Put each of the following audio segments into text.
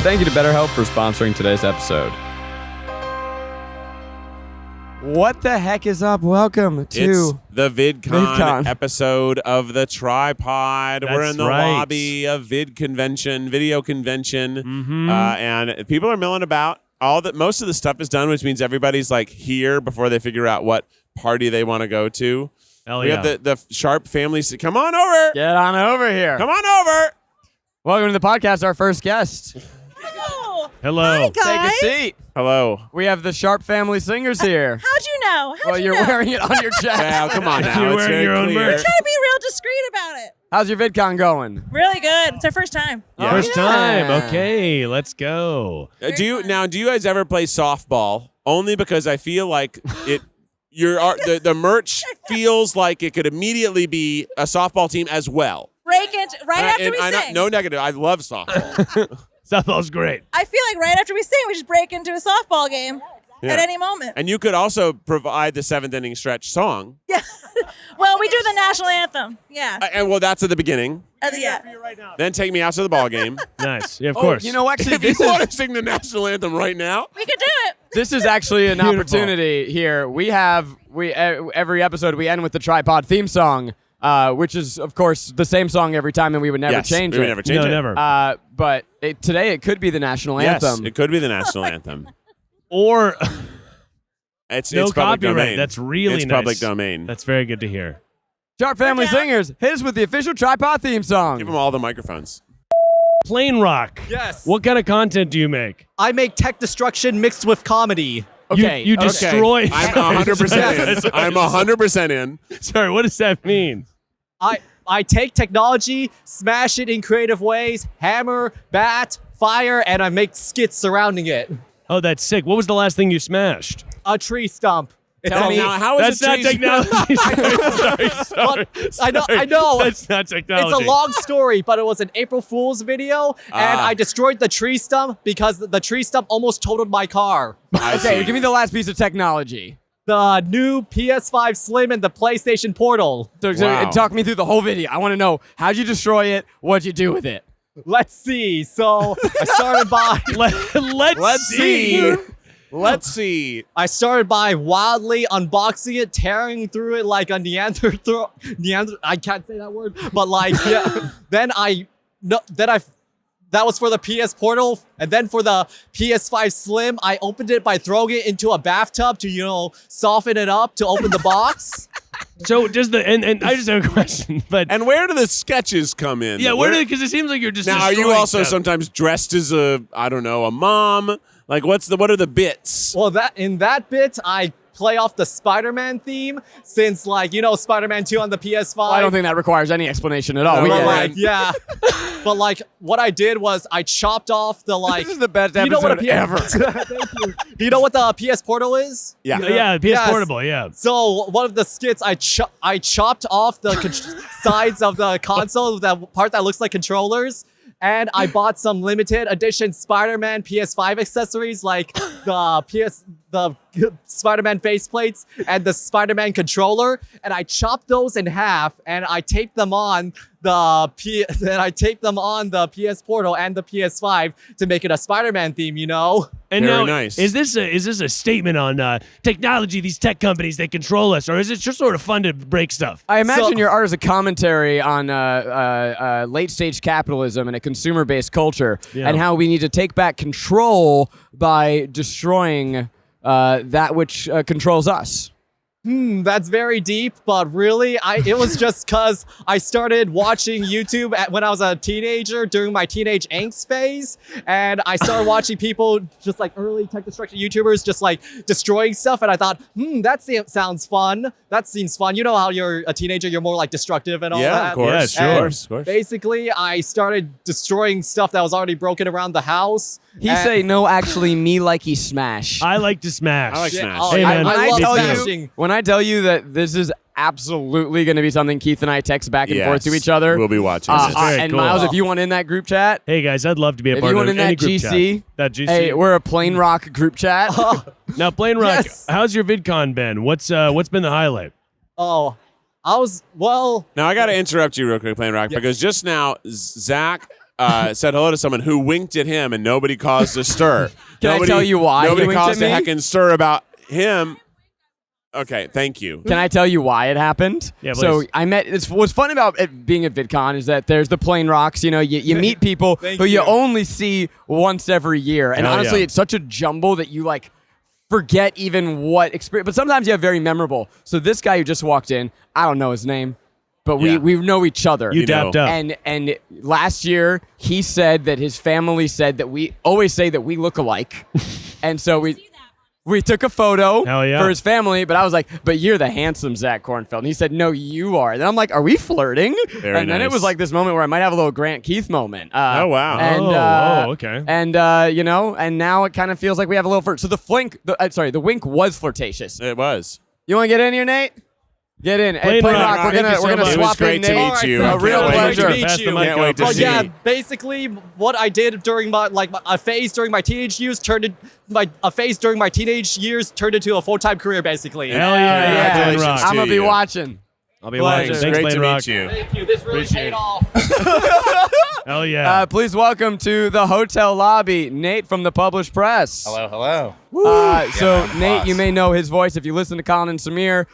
Thank you to BetterHelp for sponsoring today's episode. What the heck is up? Welcome to It's the VidCon episode of the Tripod. We're in the lobby of video convention, and people are milling about. Most of the stuff is done, which means everybody's like here before they figure out what party they want to go to. Hell we have the Sharp family. Come on over. Get on over here. Come on over. Welcome to the podcast. Our first guest. Hello. Hi, guys. Take a seat. Hello. We have the Sharp family singers here. How'd you know? You're wearing it on your chest. Well, come on now. You're It's wearing very your own clear. merch. Try to be real discreet about it. How's your VidCon going? Really good. It's our first time. Yeah. First time. Yeah. Okay, let's go. Do you guys ever play softball? Only because I feel like the merch feels like it could immediately be a softball team as well. Break it after we sing. No negative. I love softball. Softball's great. I feel like right after we sing, we just break into a softball game at any moment. And you could also provide the seventh inning stretch song. Yeah. Well, we do the national anthem. Yeah. That's at the beginning. Yeah. Then take me out to the ball game. Nice. Yeah, of course. You know, actually, If you want to sing the national anthem right now. We could do it. this is actually an Beautiful. opportunity here. Every episode we end with the Tripod theme song, which is, of course, the same song every time, and we would never change we would it. never change it. never. But today it could be the national Yes, anthem. it could be the national anthem. Or It's no public copyright. domain. That's really it's nice. public domain. That's very good to hear. Sharp family Okay. singers, hit us with the official Tripod theme song. Give them all the microphones. PlainRock. Yes. What kind of content do you make? I make tech destruction mixed with comedy. Okay, You okay. destroy. I'm 100% in. I'm 100% in. Sorry, what does that mean? I take technology, smash it in creative ways, hammer, bat, fire, and I make skits surrounding it. Oh, that's sick. What was the last thing you smashed? A tree stump. It's Tell a- me- Now, how is That's not it trees- technology. sorry. I know. That's not technology. It's a long story, but it was an April Fool's video, and Ah. I destroyed the tree stump because the tree stump almost totaled my car. I Okay, see. give me the last piece of technology. The new PS5 Slim and the PlayStation Portal. So, Wow. talk me through the whole video. I want to know, how'd you destroy it? What'd you do with it? Let's see. So I started by Let's see. Let's see. I started by wildly unboxing it, tearing through it like a Neanderthal. I can't say that word, but like yeah. That was for the PS Portal, and then for the PS5 Slim, I opened it by throwing it into a bathtub to soften it up to open the box. So does and I just have a question, but And where do the sketches come in? yeah, because it seems like you're just Now, are you destroying also stuff. sometimes dressed as a mom? Like, what are the bits? Well, in that bit, I play off the Spider-Man theme since, Spider-Man 2 on the PS5. Well, I don't think that requires any explanation at all. No, We but get it. yeah. But what I did was I chopped off the This is the best You know what episode a ever. Thank you. Do you know what the PS Portal is? Yeah. Yeah, PS Yes. Portable, yeah. So one of the skits, I chopped off the sides of the console, that part that looks like controllers, and I bought some limited edition Spider-Man PS5 accessories like the Spider-Man faceplates and the Spider-Man controller, and I chopped those in half and I taped them on the PS Portal and the PS5 to make it a Spider-Man theme, And Very now, nice. is this a statement on technology? These tech companies, they control us, or is it just sort of fun to break stuff? I imagine So- your art is a commentary on late-stage capitalism and a consumer-based culture, Yeah. and how we need to take back control by destroying that which controls us. That's very deep, but really, it was just because I started watching YouTube when I was a teenager during my teenage angst phase, and I started watching people just like early tech destruction YouTubers just like destroying stuff, and I thought, that sounds fun. That seems fun. You know how you're a teenager, you're more like destructive and all Yeah, that. of course. Yeah, sure. Of course. Basically, I started destroying stuff that was already broken around the house. He and- say no, actually me like he smash. I like to smash. I like Yeah, Smash. oh, Hey, man. When I I love tell smashing. you, when I tell you that this is absolutely going to be something Keith and I text back and forth to Yes, each other. We'll be watching. This is very and cool. Miles, if you want in that group chat, Hey guys, I'd love to be a if part you of want in any that group GC, chat. That GC. hey, we're a PlainRock group chat. Now, PlainRock, Yes. how's your VidCon been? What's been the highlight? Oh, Now, I got to interrupt you real quick, PlainRock, because just now, Zach said hello to someone who winked at him and nobody caused a stir. Can I tell you why he Nobody winked caused at a me? heckin' stir about him. Okay, thank you. Can I tell you why it happened? Yeah, so please. I met. What's fun about it being at VidCon is that there's the PlainRocks. You know, you meet people Thank who you you. only see once every year, and Hell honestly, yeah. it's such a jumble that you like forget even what experience. But sometimes you have very memorable. So this guy who just walked in, I don't know his name, but Yeah. we know each other. You dapped up. And last year he said that his family said that we always say that we look alike, and so we took a photo Hell yeah. for his family, but I was like, but you're the handsome Zach Kornfeld. And he said, no, you are. Then I'm like, are we flirting? Very and then it nice. was like this moment where I might have a little Grant Keith moment. Oh, wow. And, okay. And, you know, and now it kind of feels like we have a little flirt. So the wink was flirtatious. It was. You want to get in here, Nate? Get in. Hey, PlainRock, PlainRock, we're thank you gonna so we're gonna much. It was swap great in to Nate. meet you. A I real can't wait pleasure. to Pass the mic Can't wait to over. Well, see. yeah, basically what I did during my a phase during my teenage years a phase during my teenage years turned into a full-time career basically. Hell yeah. Yeah. Congratulations I'm to gonna be you. watching. I'll be Pleasure. watching. It's Thanks, great to PlainRock. meet you. Thank you. This really Appreciate paid it. off. Hell yeah. Please welcome to the hotel lobby, Nate from the Published Press. Hello, hello. So I'm the Nate, boss. you may know his voice if you listen to Colin and Samir.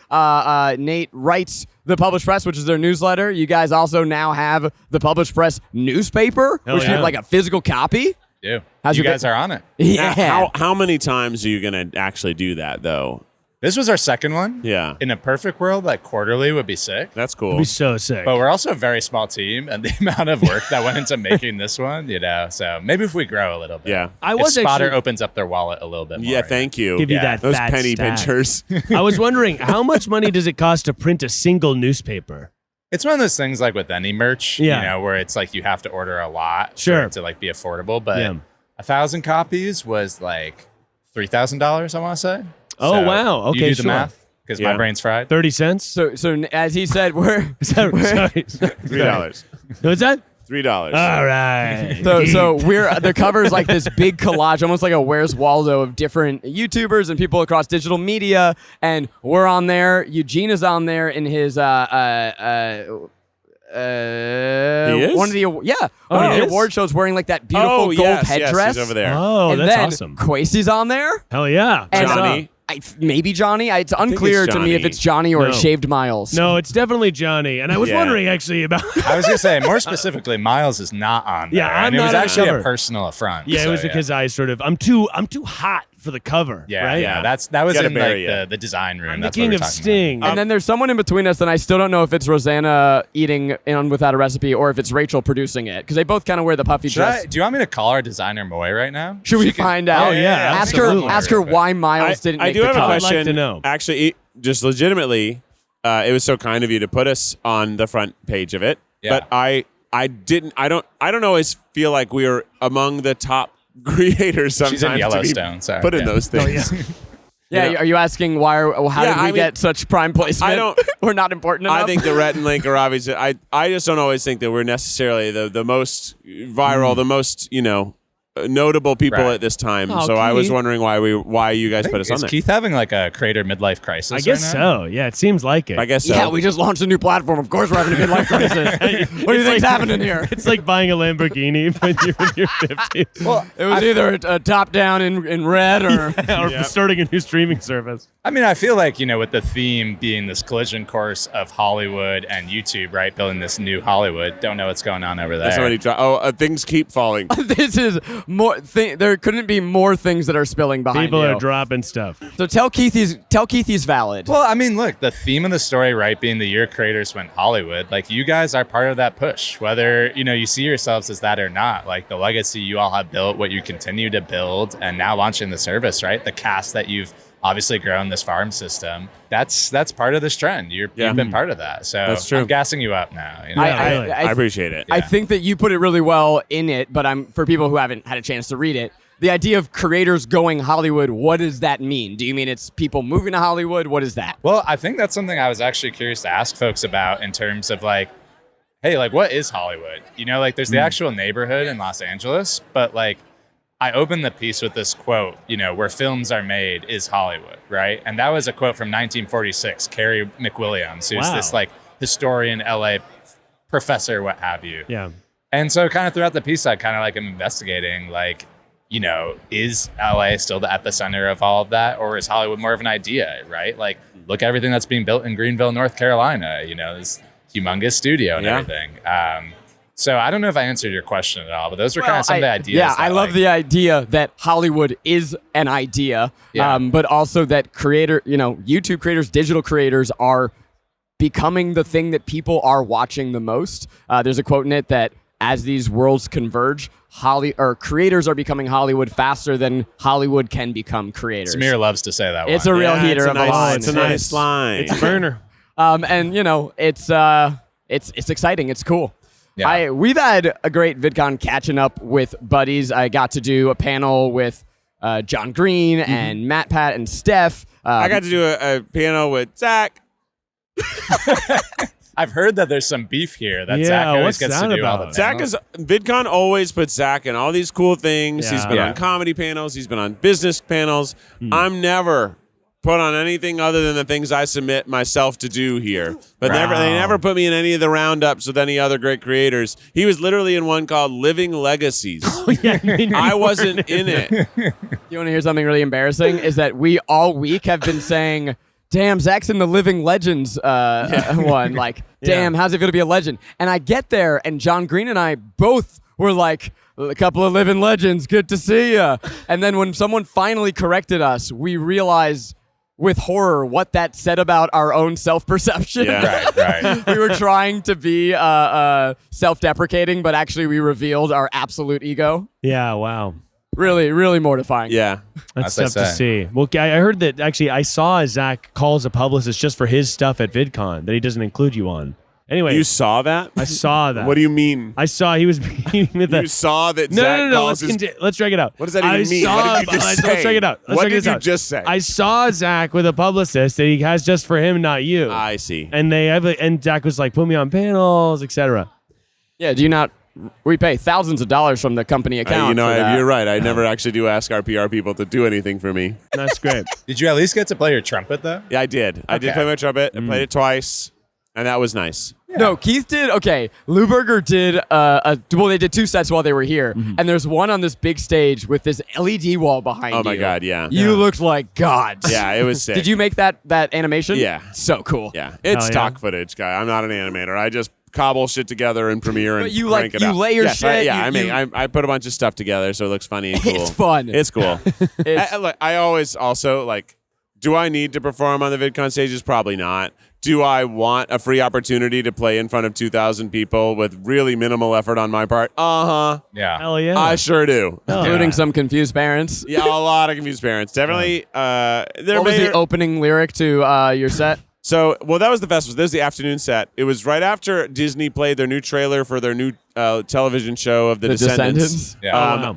Nate writes the Published Press, which is their newsletter. You guys also now have the Published Press newspaper, Hell which yeah. is like a physical copy. You. How's You your guys bit- are on it. Yeah. Now, how many times are you going to actually do that, though? This was our second one. Yeah. In a perfect world, like quarterly would be sick. That's It'd cool. be so sick. But we're also a very small team, and the amount of work that went into making this one, so maybe if we grow a little bit. Yeah. I If was Spotter actually opens up their wallet a little bit more. Yeah, thank you. give you Yeah. that Those fat penny stack. pinchers. I was wondering, how much money does it cost to print a single newspaper? It's one of those things like with any merch, Yeah. where it's like you have to order a lot Sure. for it to like be affordable. But Yeah. 1,000 copies was like $3,000, I want to say. Oh, So wow. Okay, you do the sure. math because Yeah. my brain's fried. 30 cents? So as he said, we're Sorry. $3. What's that? $3. All right. so we're the cover's like this big collage, almost like a Where's Waldo of different YouTubers and people across digital media, and we're on there. Eugene is on there in his He is? one of the one he of the is? award shows wearing like that beautiful Oh, gold yes, headdress. he's over there. Oh, and that's then awesome. Quasey's on there. Hell yeah. And, Johnny. Maybe Johnny. It's think unclear it's to me if Johnny. it's Johnny or No. Shaved Miles. No, it's definitely Johnny. And I was Yeah. wondering actually about. I was gonna say more specifically, Miles is not on there. Yeah, I'm and it was not on the actually cover. a personal affront. Yeah, it so, was because I sort of I'm too hot for the cover. Yeah, right? yeah. That was Gotta in bury like it. the design room. I'm the That's what king we're of talking Sting. And then there's someone in between us, and I still don't know if it's Rosanna eating in without a recipe or if it's Rachel producing it, because they both kind of wear the puffy Should dress. do you want me to call our designer Moy right now? Should we She can- find out? Oh, yeah, Ask absolutely. her. Ask her why Miles didn't I make do the have a cut. I'd like question. to know. Actually, just legitimately, it was so kind of you to put us on the front page of it. Yeah. But I don't always feel like we are among the top creators sometimes She's in to be Yellowstone. Sorry. put in Yeah. those things. Yeah, are you asking why? How Yeah, did we I mean, get such prime placement? I don't- We're not important enough. I think the Rhett and Link are obviously. I just don't always think that we're necessarily the most viral, the most notable people Right. at this time. Oh, so I was Keith. wondering why you guys put us on Is there. Keith having like a creator midlife crisis? I guess right now? so. Yeah, it seems like it. I guess so. Yeah, we just launched a new platform. Of course, we're having a midlife crisis. What do you think's happening here? It's like buying a Lamborghini when you're in your 50s. Well, It was either a top down in red or. or starting a new streaming service. I mean, I feel like, with the theme being this collision course of Hollywood and YouTube, right? Building this new Hollywood. Don't know what's going on over there. Somebody things keep falling. This is more. There couldn't be more things that are spilling behind People you. are dropping stuff. So tell Keith he's valid. Well, I mean, look, the theme of the story, right, being the year creators went Hollywood, like you guys are part of that push, whether, you see yourselves as that or not, like the legacy you all have built, what you continue to build, and now launching the service, right? The cast that you've obviously grown this farm system. That's part of this trend. You've been part of that. So That's true. I'm gassing you up now. I appreciate it. I think that you put it really well in it, but for people who haven't had a chance to read it, the idea of creators going Hollywood, what does that mean? Do you mean it's people moving to Hollywood? What is that? Well, I think that's something I was actually curious to ask folks about in terms of like, hey, like what is Hollywood? There's the actual neighborhood in Los Angeles, but like I opened the piece with this quote, where films are made is Hollywood, right? And that was a quote from 1946, Carrie McWilliams, who's Wow. this like historian, LA professor, what have you. Yeah. And so kind of throughout the piece, I kind of like am investigating, like, you know, is LA still the epicenter of all of that? Or is Hollywood more of an idea, right? Like, look at everything that's being built in Greenville, North Carolina, you know, this humongous studio and everything. So I don't know if I answered your question at all, but those were kind of some of the ideas. Yeah, I love the idea that Hollywood is an idea, but also that YouTube creators, digital creators are becoming the thing that people are watching the most. There's a quote in it that as these worlds converge, creators are becoming Hollywood faster than Hollywood can become creators. Samir loves to say that. It's a real heater of a line. It's a nice line. It's a burner. And you know, it's exciting. It's cool. Yeah. We've had a great VidCon catching up with buddies. I got to do a panel with John Green and Matt, Pat, and Steph. I got to do a panel with Zach. I've heard that there's some beef here that Zach always gets to do all the time. Zach VidCon always puts Zach in all these cool things. Yeah. He's been on comedy panels. He's been on business panels. I'm never put on anything other than the things I submit myself to do here. But they never put me in any of the roundups with any other great creators. He was literally in one called Living Legacies. I wasn't in it. You want to hear something really embarrassing? Is that we all week have been saying, damn, Zach's in the Living Legends one. Like, damn, how's it feel to be a legend? And I get there, and John Green and I both were like, a couple of living legends, good to see ya. And then when someone finally corrected us, we realized with horror what that said about our own self-perception. Yeah. Right. We were trying to be self-deprecating, but actually we revealed our absolute ego. Yeah, wow. Really, really mortifying. Yeah. That's That's tough to see. Well, I heard that actually I saw Zach calls a publicist just for his stuff at VidCon that he doesn't include you on. Anyway. You saw that? I saw that. What do you mean? I saw he was meeting with You saw that No, Zach no. calls Let's drag it out. What does that even mean? What did you just say? Let's drag it out. What did you just say? I saw Zach with a publicist that he has just for him, not you. I see. And and Zach was like, put me on panels, etc. Yeah, do you not? We pay thousands of dollars from the company account. for that. You're right. I never actually do ask our PR people to do anything for me. That's great. Did you at least get to play your trumpet, though? Yeah, I did. I did play my trumpet. I played it twice, and that was nice. No, Keith did. Okay, Lou did. They did 2 sets while they were here, and there's one on this big stage with this LED wall behind you. Oh my God, yeah. You looked like gods. Yeah, it was sick. Did you make that animation? Yeah. So cool. Yeah, it's Hell yeah. stock footage, guy. I'm not an animator. I just cobble shit together in Premiere and But you crank it out. layer Yes, shit. I put a bunch of stuff together so it looks funny and cool. It's fun. It's cool. It's- I always also do I need to perform on the VidCon stages? Probably not. Do I want a free opportunity to play in front of 2,000 people with really minimal effort on my part? Yeah. Hell yeah. I sure do. including some confused parents. Yeah, a lot of confused parents. Definitely. What was the opening lyric to your set? So, that was the festival. This was the afternoon set. It was right after Disney played their new trailer for their new television show of The Descendants. Yeah. Wow.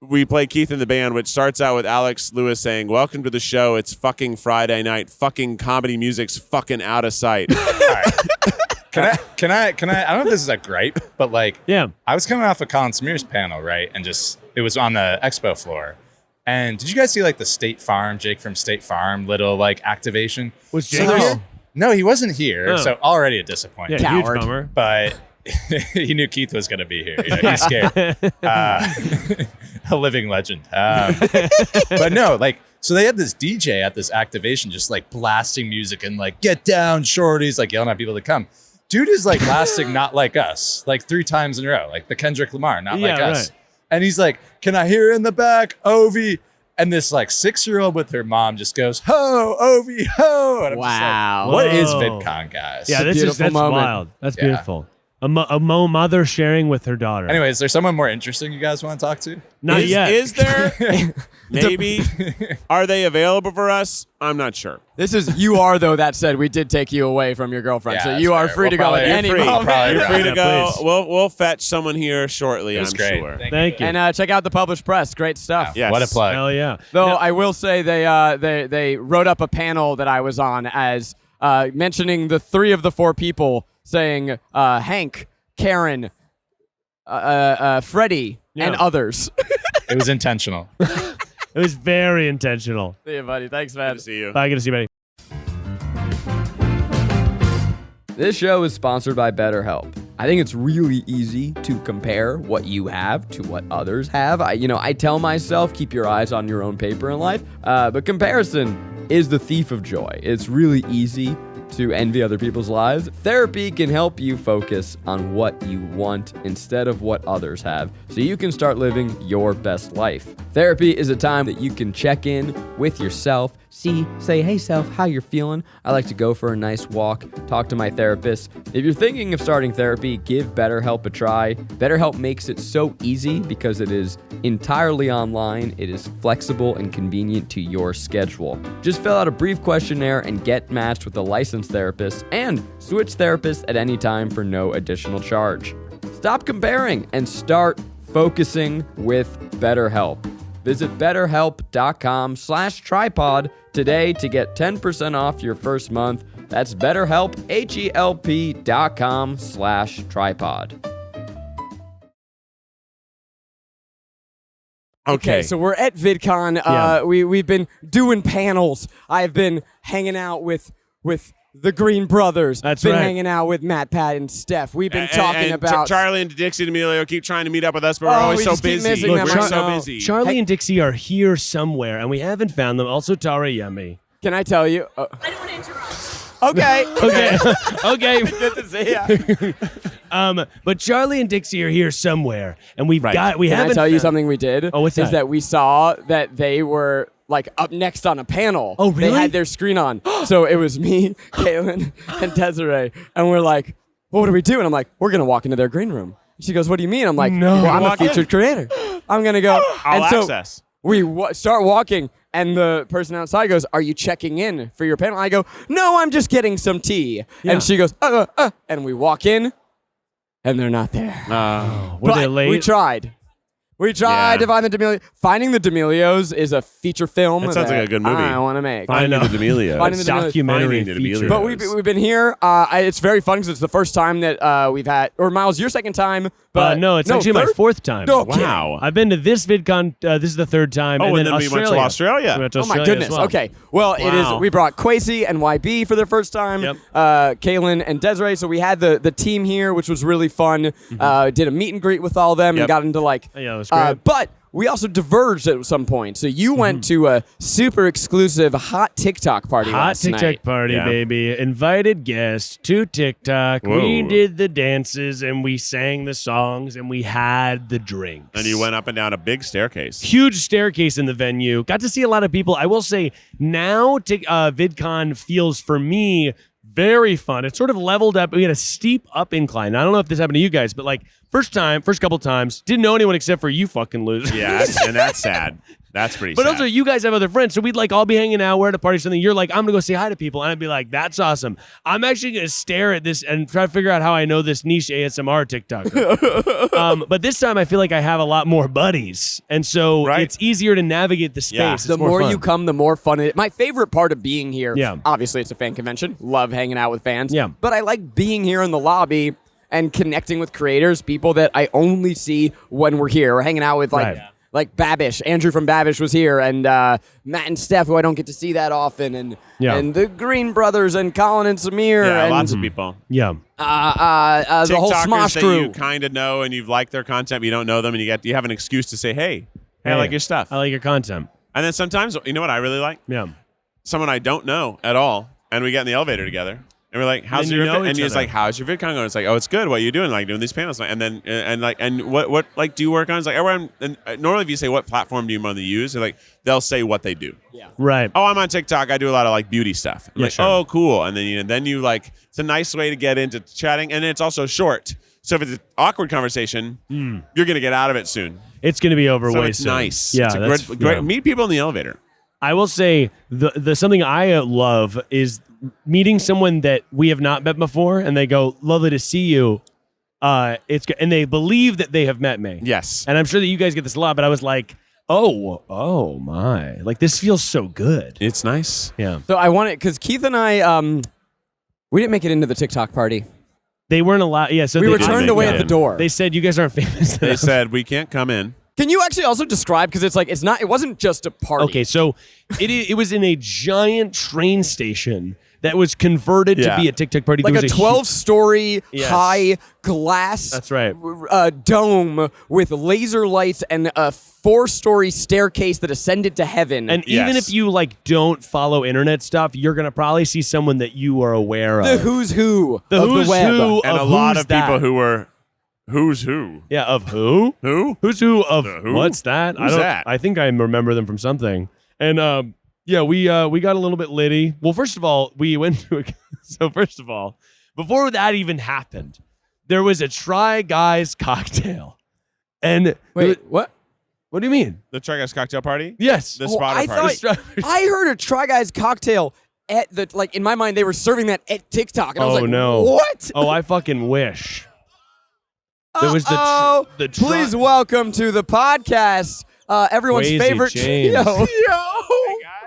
We play Keith in the band, which starts out with Alex Lewis saying, "Welcome to the show. It's fucking Friday night. Fucking comedy music's fucking out of sight." Can I? I don't know if this is a gripe, but Yeah. I was coming off of Colin Smear's panel, right? And it was on the expo floor. And did you guys see the State Farm, Jake from State Farm, little activation? Was So Jake there's- here? No, he wasn't here. Oh. So already a disappointment. Yeah, huge Coward. bummer. But he knew Keith was going to be here. He's scared. A living legend. But no, so they had this DJ at this activation just blasting music and get down shorties, yelling at people to come. Dude is blasting not like us, 3 times in a row, the Kendrick Lamar, not like us. Right. And he's like, "Can I hear in the back, Ovi?" And this 6-year-old with her mom just goes, "Ho, Ovi, ho!" And I'm Wow. just like, "What is Whoa. VidCon, guys?" Yeah, that's beautiful moment. wild. That's Yeah. beautiful. A mother sharing with her daughter. Anyway, is there someone more interesting you guys want to talk to? Not yet. Is there? Maybe. Are they available for us? I'm not sure. This is you are though. That said, we did take you away from your girlfriend, Yeah, so that's you are fair. free to We'll go at probably- any You're free. moment. Probably You're free to Yeah, go. please. We'll fetch someone here shortly. It was I'm great. sure. Thank you. And check out the published press. Great stuff. Yes. What a plug. Hell yeah. Though Now- I will say they wrote up a panel that I was on as mentioning the 3 of the 4 people saying Hank, Karen, Freddie, and Yeah. others. It was intentional. It was very intentional. See you, buddy. Thanks, man. Good to see you. Bye. Good to see you, buddy. This show is sponsored by BetterHelp. I think it's really easy to compare what you have to what others have. I tell myself, keep your eyes on your own paper in life, but comparison is the thief of joy. It's really easy to envy other people's lives. Therapy can help you focus on what you want instead of what others have, so you can start living your best life. Therapy is a time that you can check in with yourself, say, hey self, how you're feeling? I like to go for a nice walk, talk to my therapist. If you're thinking of starting therapy, give BetterHelp a try. BetterHelp makes it so easy because it is entirely online. It is flexible and convenient to your schedule. Just fill out a brief questionnaire and get matched with a licensed therapist, and switch therapists at any time for no additional charge. Stop comparing and start focusing with BetterHelp. Visit betterhelp.com/tripod today to get 10% off your first month. That's BetterHelp, HELP.com/tripod. Okay. So we're at VidCon. We've been doing panels. I've been hanging out with the Green Brothers. That's been right. hanging out with Matt, Pat, and Steph. We've been talking about Charlie and Dixie D'Amelio keep trying to meet up with us, but we're always we so just keep busy. missing We're them. I so know. busy. Charlie and Dixie are here somewhere, and we haven't found them. Also, Tara Yummy. Can I tell you? I don't want to interrupt. Okay. Okay. Good to see you. But Charlie and Dixie are here somewhere, and we Can haven't. I tell you found- something we did? Oh, what's Is that? that we saw that they were like up next on a panel. Oh, really? They had their screen on. So it was me, Caitlin, and Desiree. And we're like, well, what do we do? And I'm like, we're going to walk into their green room. She goes, what do you mean? I'm like, No. well, I'm a Walk in. featured creator. I'm going to go. All and so access. we start walking, and the person outside goes, are you checking in for your panel? I go, no, I'm just getting some tea. Yeah. And she goes, and we walk in, and they're not there. Were they But late? we tried. We tried Yeah. to find the D'Amelio. Finding the D'Amelios is a feature film That sounds like a good movie. I want to make. I know. The D'Amelio. Finding the D'Amelio. Documentary Finding the feature. D'Amelio. But we've been here. It's very fun because it's the first time that we've had. Or Miles, your second time. But no, it's actually my third? fourth time. No, Wow. I've been to this VidCon. This is the third time. Oh, and then then we went to Australia. We went to Oh my Australia goodness. as well. Okay. Well, it is. Wow. We brought Kwesi and YB for their first time. Yep. Kaylin and Desiree. So we had the team here, which was really fun. Did a meet and greet with all of them Yep. and got into like. Yeah, it was great. But we also diverged at some point. So you went to a super exclusive hot TikTok party Hot last TikTok night. party, Yeah. baby. Invited guests to TikTok. We Whoa. did the dances and we sang the songs and we had the drinks. And you went up and down a big staircase. Huge staircase in the venue. Got to see a lot of people. I will say now VidCon feels for me very fun. It's sort of leveled up. We had a steep up incline. I don't know if this happened to you guys, but like first couple times, didn't know anyone except for you fucking losers. Yeah, and that's sad. That's pretty But sad. also, you guys have other friends, so we'd like all be hanging out. We're at a party or something. You're like, I'm gonna go say hi to people, and I'd be like, that's awesome. I'm actually gonna stare at this and try to figure out how I know this niche ASMR TikToker. But this time, I feel like I have a lot more buddies, and so Right. it's easier to navigate the space. Yeah. It's The more more fun. you come, the more fun it is. My favorite part of being here, Yeah. obviously it's a fan convention. Love hanging out with fans. Yeah. But I like being here in the lobby and connecting with creators, people that I only see when we're here. We're hanging out with like Right. Yeah. like Babish. Andrew from Babish was here, and Matt and Steph, who I don't get to see that often, and Yeah. and the Green Brothers and Colin and Samir, yeah, and lots of people. Yeah. the whole TikTokers Smosh that crew. you kind of know and you've liked their content, but you don't know them, and you have an excuse to say, hey, I like your stuff. I like your content. And then sometimes, you know what I really like? Yeah. Someone I don't know at all, and we get in the elevator together, and we're like, "How's then your?" you know And each he's other. like, "How's your VidCon going?" It's like, "Oh, it's good. What are you doing? Like doing these panels?" And then and what like do you work on? It's like everyone. And normally, if you say what platform do you normally use, they'll say what they do. Right. Oh, I'm on TikTok. I do a lot of like beauty stuff. I'm Yeah, like, sure. oh, cool. And then you like, it's a nice way to get into chatting, and it's also short. So if it's an awkward conversation, you're gonna get out of it soon. It's going to be over So way it's soon. nice. Yeah. it's a that's great. yeah. Meet people in the elevator. I will say the something I love is meeting someone that we have not met before, and they go, "Lovely to see you." It's and they believe that they have met me. Yes. And I'm sure that you guys get this a lot, but I was like, oh my, like this feels so good. It's nice. Yeah. So I wanted, because Keith and I, we didn't make it into the TikTok party. They weren't allowed. Yeah. So We they were did turned make away it at the in. door. They said you guys aren't famous They enough. said we can't come in. Can you actually also describe, because it's like, it wasn't just a party. Okay, so it was in a giant train station that was converted to Yeah. be a TikTok party. Like There a was 12-story Yes. high glass That's right. dome with laser lights and a 4-story staircase that ascended to heaven. And even Yes. if you like don't follow internet stuff, you're gonna probably see someone that you are aware the of. who's who The of who's the web. who and a of lot who's of people that. who were who's who. Yeah, of who? Who? Who's who of The who? what's that? Who's that? I think I remember them from something. And yeah, we got a little bit litty. Well, first of all, we went to a so first of all, before that even happened, there was a Try Guys cocktail. And Wait, what? what do you mean? The Try Guys cocktail party? Yes. The Oh, spotter I party. thought I heard a Try Guys cocktail at the like in my mind they were serving that at TikTok and I was Oh, like, no. what? Oh, I fucking wish. There was Uh-oh. the tr- Please welcome to the podcast, everyone's Kwesi favorite James. trio.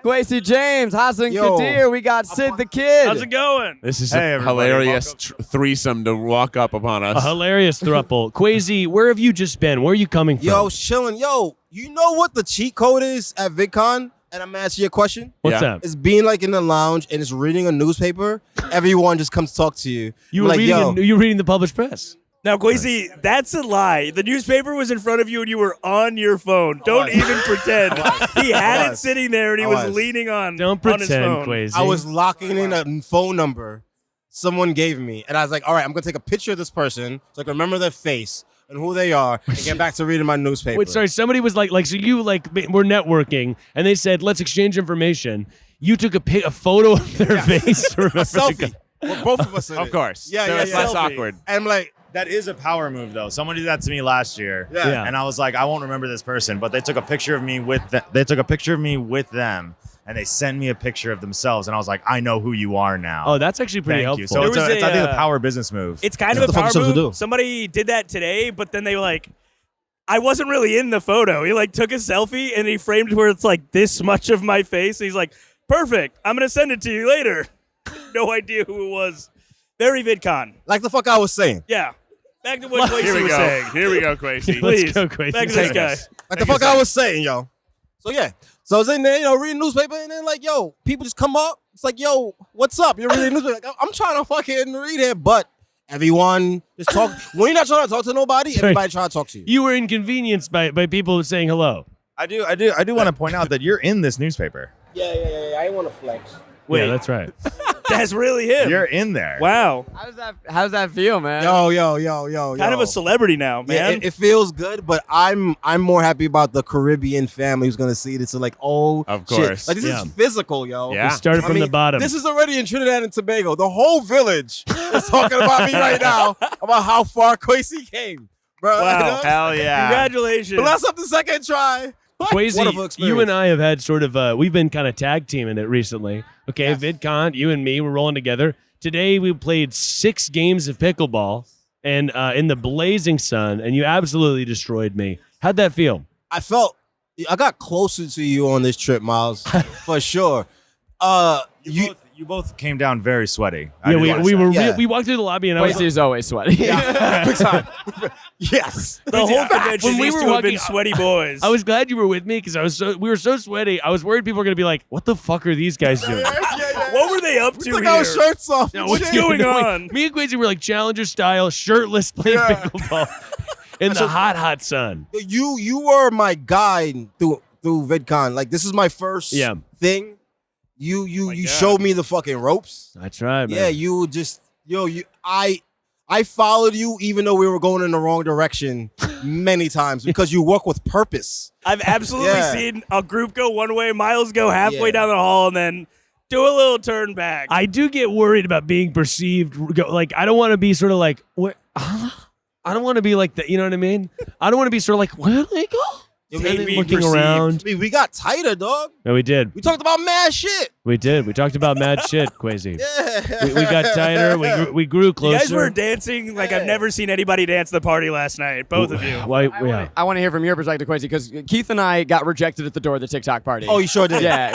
Kwesi James, Hassan Yo. Kadir, we got Sid the Kid. How's it going? This is Hey, a everybody, hilarious threesome to walk up upon us. A hilarious throuple. Kwesi, where have you just been? Where are you coming from? Yo, chilling. Yo, you know what the cheat code is at VidCon? And I'm asking you a question. What's Yeah. that? It's being like in the lounge and it's reading a newspaper. Everyone just comes to talk to you. You were like, yo, reading the published press. Now, Kwesi, that's a lie. The newspaper was in front of you and you were on your phone. Don't even pretend. He had it sitting there and he I was was. leaning on, Don't on his pretend, phone. Kwesi. I was locking in a phone number someone gave me. And I was like, all right, I'm going to take a picture of this person so I can remember their face and who they are and get back to reading my newspaper. Wait, sorry. Somebody was like, so you like were networking, and they said, let's exchange information. You took a photo of their face. To remember A the selfie. guy. Well, both of us in Of it. course. Yeah, So yeah, it's yeah. less Selfie. awkward. And I'm like, That is a power move, though. Someone did that to me last year, yeah. and I was like, I won't remember this person, but they took a picture of me with they took a picture of me with them, and they sent me a picture of themselves, and I was like, I know who you are now. Oh, that's actually pretty Thank helpful. you. So There it's, was it's I think a, a power business move. It's kind That's of what a the fuck power you're supposed to move. do. Somebody did that today, but then they were like, I wasn't really in the photo. He like took a selfie and he framed where it's like this much of my face. And he's like, perfect. I'm going to send it to you later. No idea who it was. Very VidCon. Like the fuck I was saying. Yeah. Back to what Here Kwesi we was go. saying. Here we go, Kwesi. Let's Please. go, Kwesi. Back to this Take guy. us. Like the fuck I was saying, yo. So yeah. So I was in there, reading newspaper, and then like, yo, people just come up. It's like, yo, what's up? You're reading newspaper. Like, I'm trying to fucking read it, but everyone just talk. When you're not trying to talk to nobody, Sorry. everybody try to talk to you. You were inconvenienced by people saying hello. I do want to point out that you're in this newspaper. Yeah. I ain't want to flex. Wait. Yeah, that's right. That's really him. You're in there. Wow. How's that feel, man? Yo. Kind of a celebrity now, Yeah, man. it feels good, but I'm more happy about the Caribbean family who's gonna see this. So like, oh, Of shit. course. Like this Yeah. is physical, yo. Yeah. We started I from mean, the bottom. This is already in Trinidad and Tobago. The whole village is talking about me right now about how far Kwesi came, bro. Wow. Hell yeah. Congratulations. Bless up the second try. Wonderful Kwesi, experience. you and I have had sort of we've been kind of tag teaming it recently. Okay, Yes. VidCon, you and me, we're rolling together. Today we played 6 games of pickleball and in the blazing sun, and you absolutely destroyed me. How'd that feel? I got closer to you on this trip, Miles, for sure. You both came down very sweaty. Yeah, Yeah. we walked through the lobby and I was Kwesi is always sweaty. big time. Yes. the whole convention When we needs were to have walking- been sweaty boys. I was glad you were with me because we were so sweaty. I was worried people were gonna be like, "What the fuck are these guys doing?" What were they up to Took here? our shirts off. No, and what's shit. going on? Me and Kwesi were like Challenger style, shirtless, playing Yeah. pickleball in the hot sun. You were my guide through VidCon. Like this is my first thing. You God. showed me the fucking ropes. That's right, man. Yeah, you just I followed you even though we were going in the wrong direction many times because you work with purpose. I've absolutely Yeah. seen a group go one way, Miles go halfway Yeah. down the hall, and then do a little turn back. I do get worried about being perceived. Like, I don't want to be sort of like, what? I don't want to be like that. You know what I mean? I don't want to be sort of like, where do they go? You hate mean being Looking perceived. around. I mean, we got tighter, dog. No, we did. We talked about mad shit. We did. We talked about mad shit, Kwesi. Yeah. We got tighter. We grew you closer. guys were dancing like I've never seen anybody dance the party last night. Both of you. Why? Yeah. I want to hear from your perspective, Kwesi, because Keith and I got rejected at the door of the TikTok party. Oh, you sure did. yeah.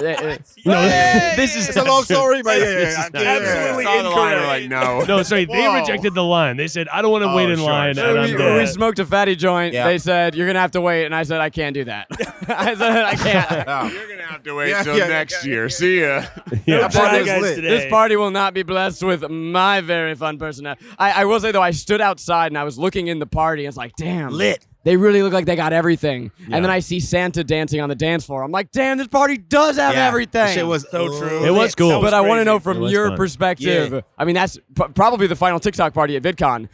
No, Hey! this is It's a long story, but This is yeah. not Absolutely Saw the line, we're incorrect. like, no. No, sorry. They Whoa. rejected the line. They said, I don't want to wait in sure, line. sure. And I'm we dead. smoked a fatty joint. Yeah. They said, you're going to have to wait. And I said, I can't do that. I said, I can't. You're gonna have to wait till next year. See ya. No That Try party was Guys lit. today. This party will not be blessed with my very fun person. I will say, though, I stood outside and I was looking in the party. And it's like, damn. Lit. They really look like they got everything. And then I see Santa dancing on the dance floor. I'm like, damn, this party does have everything. Shit was So true. It was cool. But I want to know It from was your fun. perspective. Yeah. I mean, that's probably the final TikTok party at VidCon.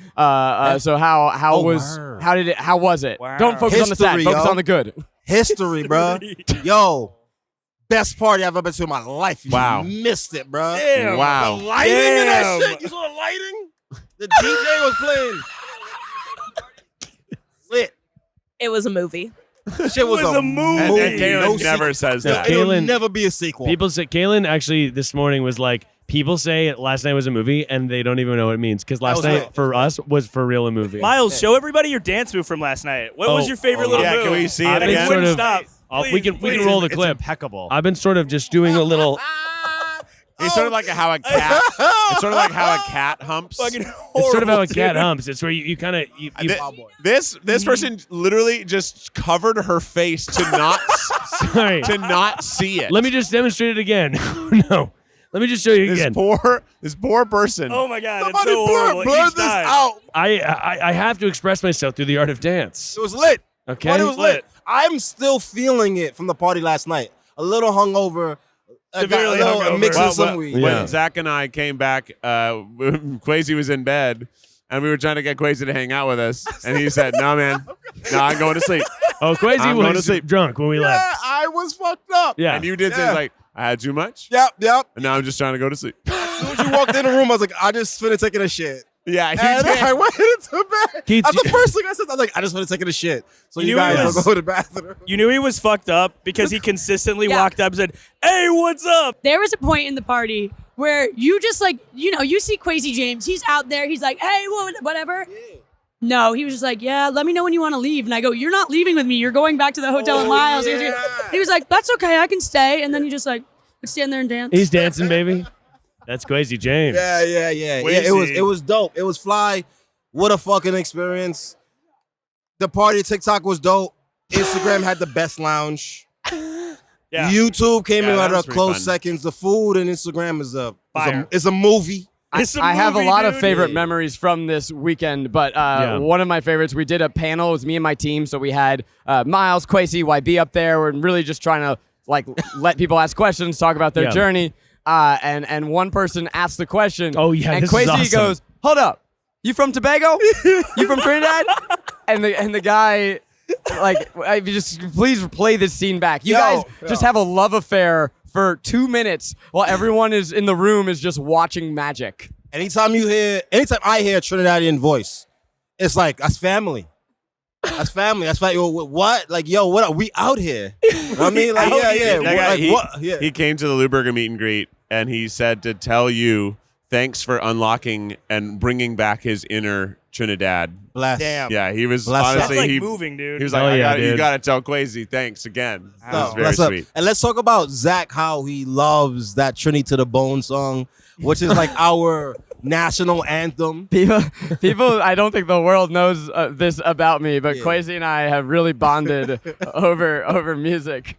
So how word. how was it? Wow. Don't focus on the sad. History, Focus yo. on the good. history, bro. Yo, best party I've ever been to in my life. You Wow. missed it, bro. Damn. Wow. The lighting in that Damn. shit. You saw the lighting? The DJ was playing. Lit. It was a movie. Shit was, was a movie. And, movie. Kaylin No never sequel. says No, that. Kaylin- It'll never be a sequel. People say Kaylin actually this morning was like, people say last night was a movie and they don't even know what it means because last was night lit. for us was for real a movie. Miles, show everybody your dance move from last night. What was your favorite little yeah, move? can we see it I've been again? sort Wouldn't of- stop. we can Please. roll the It's clip. impeccable. I've been sort of just doing a little. It's sort of like how a cat. It's sort of like how a cat humps. Fucking It's sort of how a horrible, cat dude. humps. It's where you kind of you This person literally just covered her face to not sorry. to not see it. Let me just demonstrate it again. No, let me just show you this again. poor person. Oh my god, Somebody it's so horrible. blur Each this time. out. I have to express myself through the art of dance. It was lit. Okay, Party was Lit. lit. I'm still feeling it from the party last night. A little hungover. Severely a little hungover. mixing Well, some well, weed. when Yeah. Zach and I came back, Quasi was in bed, and we were trying to get Quasi to hang out with us, and he said, "No, man, no, I'm going to sleep." Oh, Quasi I'm going to was sleep. drunk when we Yeah, left. I was fucked up. Yeah, And you did Yeah. say like, "I had too much," Yep. and now I'm just trying to go to sleep. As soon as you walked in the room, I was like, I just finished taking a shit. Yeah, you And did. I went into bed. Keith, That's the first thing I said. I was like, I just finished taking a shit. So You you knew guys he don't was- go to the bathroom. You knew he was fucked up because he consistently Yeah. walked up and said, "Hey, what's up?" There was a point in the party where you just like, you see Quasi James. He's out there. He's like, hey, whatever. No, he was just like, yeah, let me know when you want to leave. And I go, you're not leaving with me. You're going back to the hotel in Miles. yeah. He was like, that's okay. I can stay. And then he just like would stand there and dance. he's dancing, baby. That's Quasi James. Yeah. Yeah, Crazy. it was dope. It was fly. What a fucking experience. The party TikTok was dope. Instagram had the best lounge. Yeah. YouTube came Yeah, in that at a was pretty close fun. seconds. The food and Instagram is Fire. a movie. It's a I have a movie, lot of dude. favorite memories from this weekend, but one of my favorites, we did a panel. It was me and my team, so we had Miles, Quasi, YB up there. We're really just trying to like let people ask questions, talk about their Yeah. journey. And one person asked the question. Oh, yeah, and this is Quasi awesome. goes, "Hold up, you from Tobago? You from Trinidad?" and the guy. Like, if you just please play this scene back. You guys just have a love affair for 2 minutes while everyone is in the room is just watching magic. Anytime I hear a Trinidadian voice, it's like, that's family. That's family. That's like, yo, what? Like, yo, what are we out here? You know what I mean? Like, Out yeah, here. yeah. That guy, Like, he, what? Yeah. he came to the Luberger meet and greet, and he said to tell you thanks for unlocking and bringing back his inner Trinidad. Bless. Damn. Yeah, he was Bless up. That's honestly like he moving, dude. he was like, Oh, yeah, you dude. got to tell Quasi thanks again. That was very Bless up. sweet. And let's talk about Zach, how he loves that Trini to the Bone song, which is like our national anthem. People, I don't think the world knows this about me, but Yeah. Quasi and I have really bonded over music.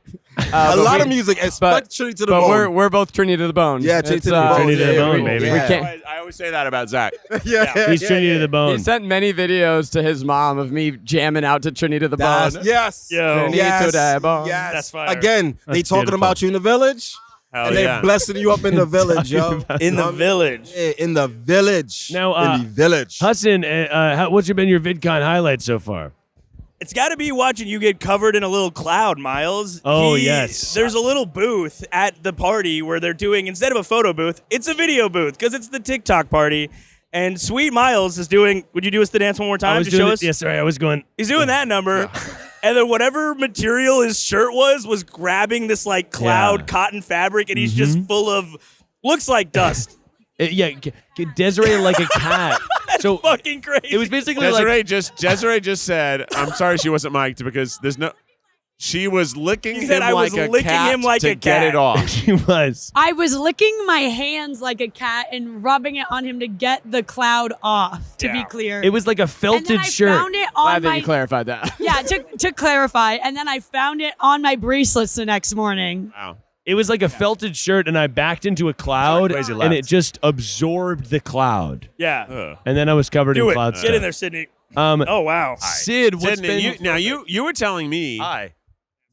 A lot of music, expect Trini to the But Bone. we're both Trinity to the bone. Yeah, Trinity It's, to the Bone. Trinity to the yeah, Bone, we- baby. yeah. We can't. I always say that about Zach. Yeah, He's yeah, Trinity yeah. to the bone. He sent many videos to his mom of me jamming out to Trinity to the That's, bone. yes. Yo. Trinity Yes. to the bone. Yes. That's fire. Again, they That's talking beautiful. about you in the village, Hell and they yeah. blessing you up in the village, yo. In the village. Yeah, in the village. Now, in the village. Hudson, what's been your VidCon highlight so far? It's got to be watching you get covered in a little cloud, Miles. Oh, yes. There's a little booth at the party where they're doing, instead of a photo booth, it's a video booth because it's the TikTok party. And Sweet Miles is doing, would you do us the dance one more I time was to doing show it- us? Yes, sorry, I was going. He's doing that number. And then whatever material his shirt was grabbing this like cloud Yeah. cotton fabric, and he's just full of, looks like dust. Desiree like a cat. So Fucking crazy. it was basically like Desiree just said, I'm sorry she wasn't mic'd because there's no. She was licking He said, him "I was like a licking cat him like to a get cat." it off. She was. I was licking my hands like a cat and rubbing it on him to get the cloud off, to be clear. It was like a and then felted I shirt. found it on Glad that my you clarified that. yeah, to clarify, and then I found it on my bracelets the next morning. Wow. It was like a felted shirt, and I backed into a cloud, Crazy and left. it just absorbed the cloud. Yeah. And then I was covered Do in it. cloud Get stuff. in there, Sydney. Oh wow. Sid, what's Sydney, been? you were telling me Hi.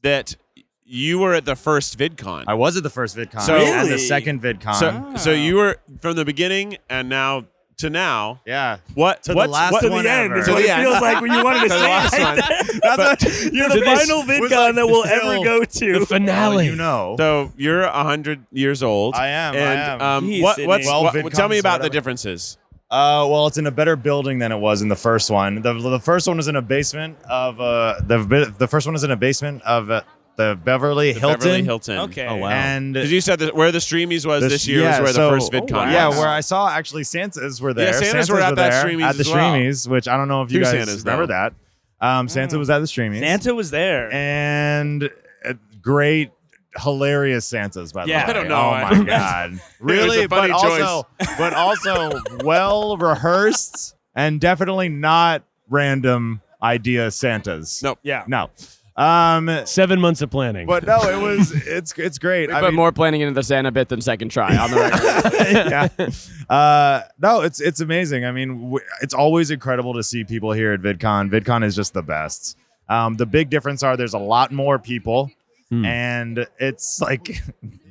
that you were at the first VidCon. I was at the first VidCon So- and the Really? second VidCon. So you were from the beginning and now to now. yeah. What To the what's- last what, To one the end ever. is To what the it end. feels like when you wanted to To the say last it. one. You're the To this final was VidCon like that we'll still ever go the to. finale. You know. So you're 100 years old. I am, I And, am. Um, Jeez, what, Sydney. what's, 12 what, tell me VidCons, about the whatever. differences. Well, it's in a better building than it was in the first one. The first one was in a basement of the first one was in a basement of the Beverly Hilton. Beverly Hilton. Okay. Oh, wow. And Because you said that where the Streamies was this year was yeah, where so- the first VidCon Yeah, was. where I saw actually Santas were there. Yeah, Santas were at that there Streamies at the as well. Streamies, which I don't know if you Two guys Santas, remember though. that. Santa was at the Streamies. Santa was there. And great, hilarious Santas, by the Yeah. way. I don't know. Oh my god, really? a funny but also well rehearsed and definitely not random idea Santas. Nope. Yeah. No. 7 months of planning. But no, it's great. We put more planning into the Santa bit than second try on the record. yeah. No, it's amazing. I mean, it's always incredible to see people here at VidCon. VidCon is just the best. The big difference are there's a lot more people, and it's like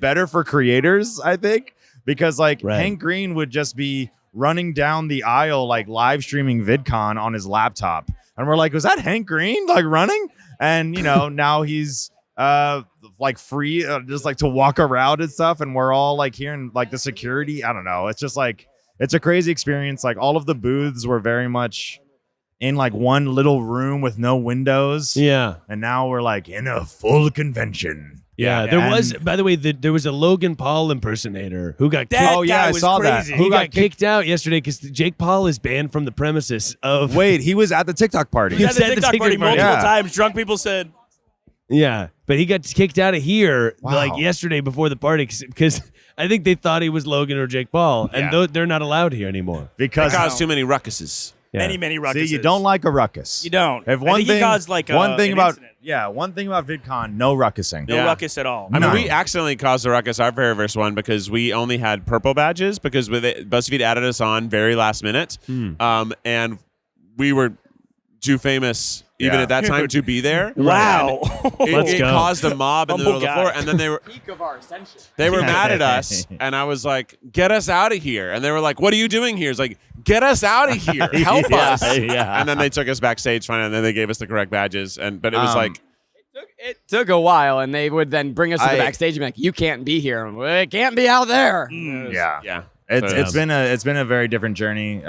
better for creators, I think, because like Right. Hank Green would just be running down the aisle like live streaming VidCon on his laptop, and we're like, was that Hank Green like running? And now he's like free, just like to walk around and stuff, and we're all like hearing like the security. I don't know. It's just like it's a crazy experience. Like all of the booths were very much in like one little room with no windows. yeah. And now we're like in a full convention. Yeah, there And- was, by the way, there was a Logan Paul impersonator who got That kicked. Oh, yeah, guy I was saw that. crazy. He Who got got kicked out yesterday because Jake Paul is banned from the premises of. Wait, he was at the TikTok party. He was at the He was at the TikTok party TikTok party. multiple Yeah. times. Drunk people said, Yeah, but he got kicked out of here Wow. like yesterday before the party because I think they thought he was Logan or Jake Paul, and they're not allowed here anymore. It Because caused too many ruckuses. Yeah. many ruckuses. see, you don't like a ruckus. You don't. If I one think thing, he caused like one thing an about incident. one thing about VidCon, no ruckusing. No Yeah. ruckus at all. I mean, No. we accidentally caused a ruckus our very first one because we only had purple badges because BuzzFeed added us on very last minute, and we were too famous even Yeah. at that time to be there. Wow. Let's It go. caused a mob in the middle Humble of the floor, guy. and then they were Peak of our ascension. they were mad at us, and I was like, "Get us out of here!" And they were like, "What are you doing here?" It's like, "Get us out of here! Help Yeah, us!" yeah. And then they took us backstage, finally, and then they gave us the correct badges, but it was Um, like. It took a while, and they would then bring us to the I- backstage and be like, "You can't be here. It can't be out there." Yeah. Yeah. It's So- it's been a very different journey.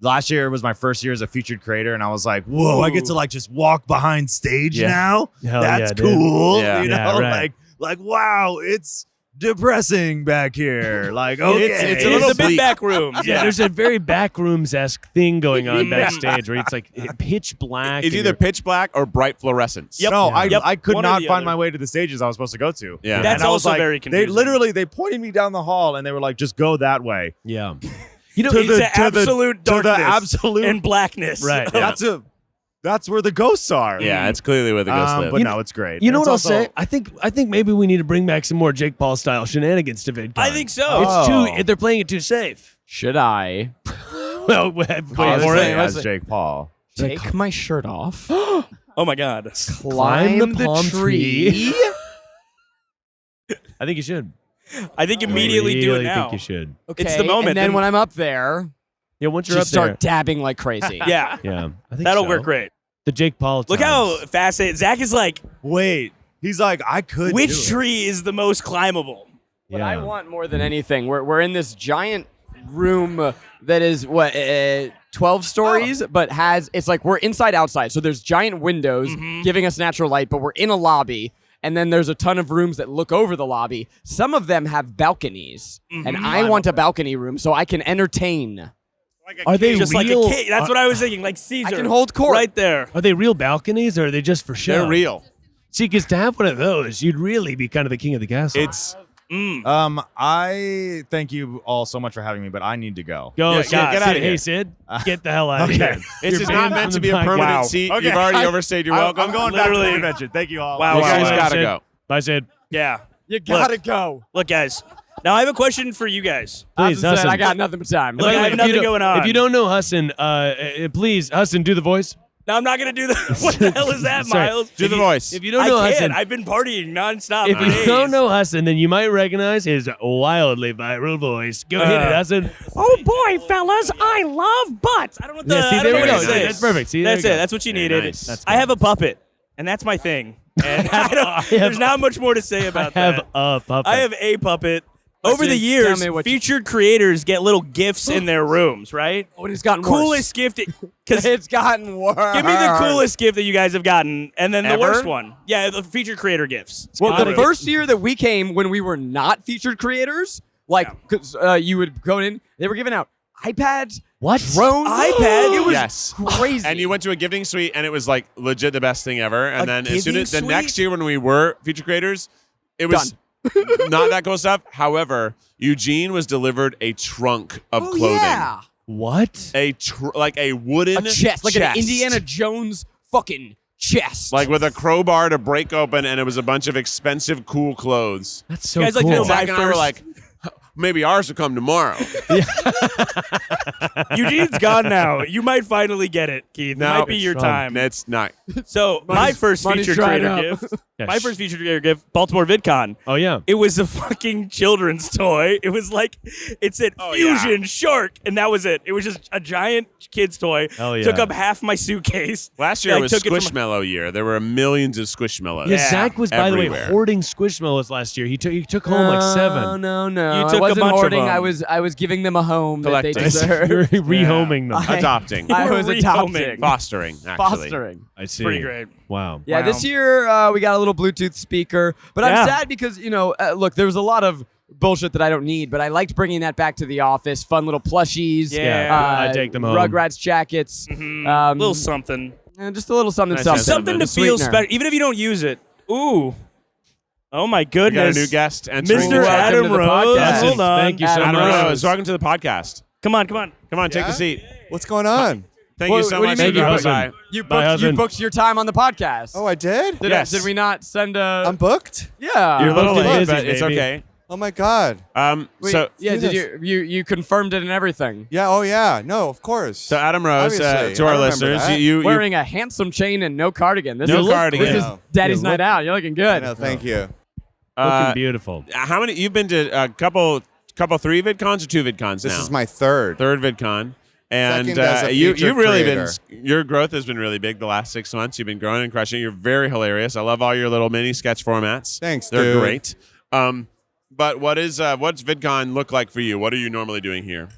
Last year was my first year as a featured creator, and I was like, "Whoa, I get to like just walk behind stage Yeah. now. Hell That's yeah, dude. cool." Yeah. You know, Yeah, right. like wow, it's depressing back here. Like okay, It's a It little is the big bleak. back room. Yeah, there's a very backrooms-esque thing going on backstage where it's like pitch black. It's and either you're- pitch black or bright fluorescence. Yep. No, Yeah. I could One or not the find other. my way to the stages I was supposed to go to. Yeah. That's And I was also like, very confusing. They pointed me down the hall and they were like, just go that way. Yeah. You know, To it's the- an to the- absolute to the darkness absolute- and blackness. Right. That's where the ghosts are. Yeah, it's clearly where the ghosts live. But no, it's great. You know It's what I'll also- say? I think maybe we need to bring back some more Jake Paul style shenanigans to VidCon. I think so. It's Oh. they're playing it too safe. Should I Well, wait, Cosplay let's- as Jake Paul. take my shirt off, Oh my God. climb the palm tree? I think you should. I think immediately do it really now. think you should. Okay, It's the moment. And then Then- when I'm up there, Yeah, once you're just up start dabbing like crazy. Yeah. there. Yeah, I think That'll so. work great. The Jake Paul. Look how fast Zach is like, Wait, he's like, I could. which do it. tree is the most climbable? What I want more than anything, we're in this giant room that is 12 stories, but it's like we're inside outside. So there's giant windows giving us natural light, but we're in a lobby. And then there's a ton of rooms that look over the lobby. Some of them have balconies, and I want a balcony room so I can entertain. Are they Just real? like a cake. That's what I was thinking. Like Caesar. I can hold court. right there. Are they real balconies or are they just for show? They're real. See, because to have one of those, you'd really be kind of the king of the castle. It's I thank you all so much for having me, but I need to go. Go, Yeah, Sid. get out of Hey, here. Sid, get the hell out of here. This You're is not banned meant from to the be a podcast. permanent Wow. seat. Okay. You've already overstayed your welcome. I'm going back to the Literally. convention. Thank you all. Wow. You wow, guys wow. gotta Sid. go. Bye, Sid. Yeah. You gotta go. Look, guys. Now I have a question for you guys. Please, Hassan said, Hassan. I got nothing but time. Look, By the I way, have if nothing you don't- going on. If you don't know Hassan, please, Hassan, do the voice. No, I'm not gonna do that. What the hell is that, Sorry. Miles? Do the voice. If you don't know I Hassan, can't. I've been partying nonstop. if for you days. don't know Hassan, then you might recognize his wildly viral voice. Go hit it, Hassan. Oh boy, fellas, I love butts. I don't know what the. Yeah, see, I don't there know we what go. to say. That's perfect. See, there That's we it. go. That's what you Very needed. nice. That's I have a puppet, and that's my thing. And there's not much more to say about I have that. a puppet. I have a puppet. Over the Tell years, me what you- featured creators get little gifts in their rooms, right? Oh, and it's gotten Coolest gift, because It's gotten worse. give me the coolest gift that you guys have gotten, and then the Ever? worst one. Yeah, the featured creator gifts. Well, gotta the be. first year that we came, when we were not featured creators, like 'cause, you would go in, they were giving out iPads, What? drones, iPad? It was Yes. crazy. And you went to a gifting suite, and it was like legit the best thing ever. And A then as soon as the giving next suite? year when we were feature creators, it was not that cool stuff. However, Eugene was delivered a trunk of oh clothing, yeah, What? like a wooden a chest, like an Indiana Jones fucking chest, like with a crowbar to break open, and it was a bunch of expensive, cool clothes. That's so You guys like to cool. know Zach my and I were first- like, maybe ours will come tomorrow. Eugene's gone now. You might finally get it, Keith. It No, might be your it's time. It's not. So my first money's featured dried creator up. gift, Yeah, my first featured creator gift, Baltimore VidCon. Oh yeah. It was a fucking children's toy. It was like, it said Fusion Shark, and that was it. It was just a giant kid's toy. Hell yeah. Took up half my suitcase. Last year I was took it from- Squishmallow year. There were millions of Squishmallows. Yeah, Zach was, by the way, everywhere. hoarding Squishmallows last year. He took home like 7. No, You I took a wasn't bunch of hoarding. them. I was giving them a home that they Collecting. deserve. You're rehoming them. Adopting. I was Rehoming. adopting, Fostering, actually. fostering. I see. Pretty great. Wow. Yeah, Wow. this year we got a little Bluetooth speaker, but Yeah. I'm sad because look, there was a lot of bullshit that I don't need, but I liked bringing that back to the office. Fun little plushies. Yeah. I take them home. Rugrats jackets. Little something. Just a little something, Nice something. Something to feel Sweetener. special, even if you don't use it. Ooh. Oh my We got a goodness. new guest entering Mr. the chat. Adam to the Rose. podcast. Hold on. Thank you so Adam much. Rose, welcome to the podcast. Come on, come on. Come on, take Yeah? a seat. What's going on? Thank What- you so what do much you for mean you dropping husband? by. You My booked, you husband. booked your time on the podcast. Oh, I did? Yes. Did we not send a? I'm booked? yeah. You're a little booked and late, busy, but it's baby. okay. Oh my God. Wait, So yeah, do did you confirmed it and everything? Yeah, oh yeah. No, of course. Adam Rose, Obviously, to I our remember listeners, that. you Wearing a handsome chain and no cardigan. This No is cardigan. This is No. Daddy's Yeah, night out. You're looking good. No, thank you. Looking beautiful. how many? You've been to a couple 3 VidCons or 2 VidCons This now? is my third. third VidCon. And Second as a you've featured really creator. been, your growth has been really big the last 6 months. You've been growing and crushing. You're very hilarious. I love all your little mini sketch formats. Thanks, They're dude. great. But what's VidCon look like for you? What are you normally doing here?